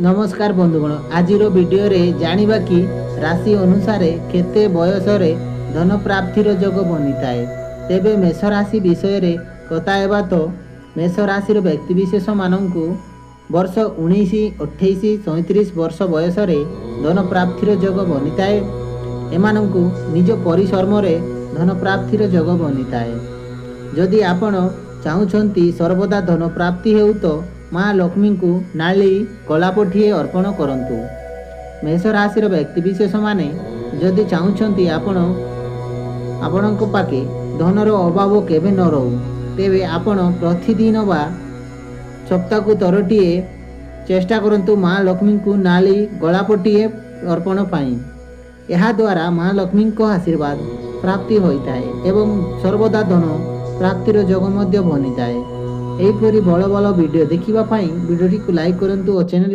नमस्कार बंधुगण आज वीडियो रे जानिबा कि राशि अनुसार केते बयस रे धन प्राप्तिर योग बनी थाए। तेबे मेष राशि विषय रे कथा हेबा तो मेष राशि व्यक्ति विशेष माननकु वर्ष 19, 28, 37 वर्ष बयस रे धन प्राप्तिर योग बनी थाए। एमानंकु निज परिश्रम रे धन प्राप्तिर योग बनी थाए। जदि आपण चाहुछंती सर्वदा धन प्राप्ति हेउ तो माँ लक्ष्मी को नाली कलापठिए अर्पण करंतु। मेष राशि व्यक्ति विशेष माने जदि चाहुछंती आपण पाखे धनर अभाव केबे न रहू तेबे आपण प्रतिदिन बा सप्ताह को थरटिए चेष्टा करंतु माँ लक्ष्मी को नाली गलापटिए अर्पण पाई। यह द्वारा माँ लक्ष्मी को आशीर्वाद प्राप्ति होता है एवं सर्वदा धन प्राप्तिर योग बनी थाए। एहीपरि भल भल वीडियो देखिबा पाई वीडियोटी को लाइक करंतु और चैनल